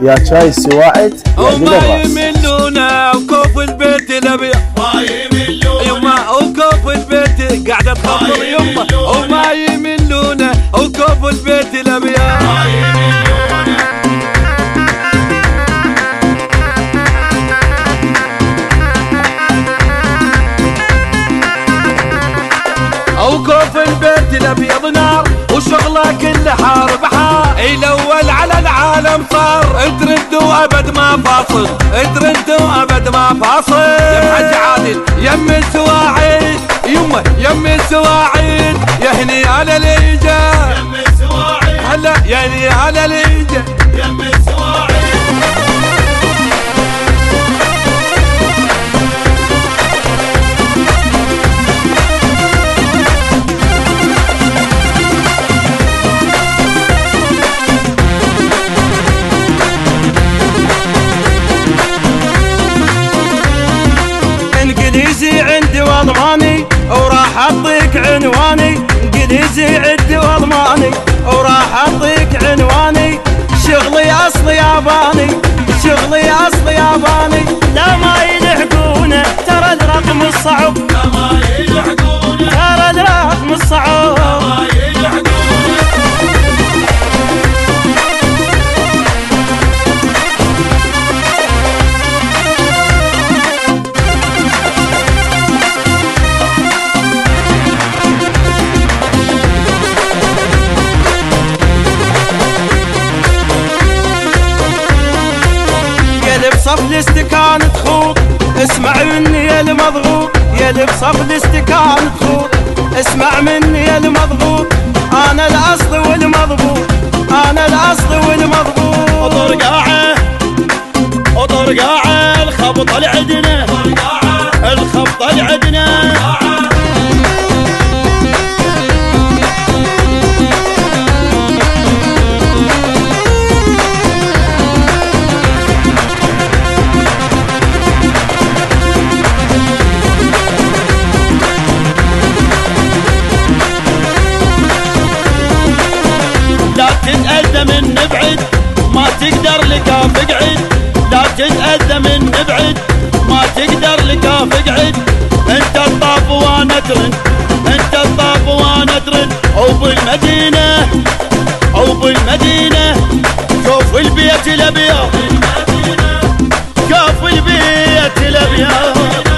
يا شاي السواعد يا قدر وما راس. يملونا وكوف البيت الابيض ما يملونا يما وكوف البيت قاعده تخبر يما وما يملونا وكوف البيت الابيض ما يملونا وكوف البيت الابيض نار وشغله كله حارب حار الاول على العالم صار ترد وابد ما فاصل ترد وابد ما فاصل يا حج عادل يم السواعد يمه يم السواعد يا هني على الايجا يم السواعد هلا يا هني على الايجا يم السواعد. انجليزي عندي والماني وراح اعطيك عنواني انجليزي عندي والماني وراح اعطيك عنواني شغلي اصلي ياباني شغلي اصلي ياباني لا ما يلحقونه ترى الرقم الصعب لا ما يلحقونه ترى الرقم الصعب لا ما يلحقونه. بصف الاستكان تخوض اسمع مني يا المضغوط يا بصف الاستكان تخوض اسمع مني يا المضغوط انا الاصل والمضبوط انا الاصل والمضبوط. وطرقاعه وطرقاعه الخبط العدنا الخبط العدنا تتأذى من نبعد ما تقدر لكاف اقعد لا تتأذى من نبعد ما تقدر لكاف اقعد انت الطاف وانا ترن انت الطاف وانا ترن او بالمدينة او بالمدينة شوف البيت الابيض شوف البيت الابيض.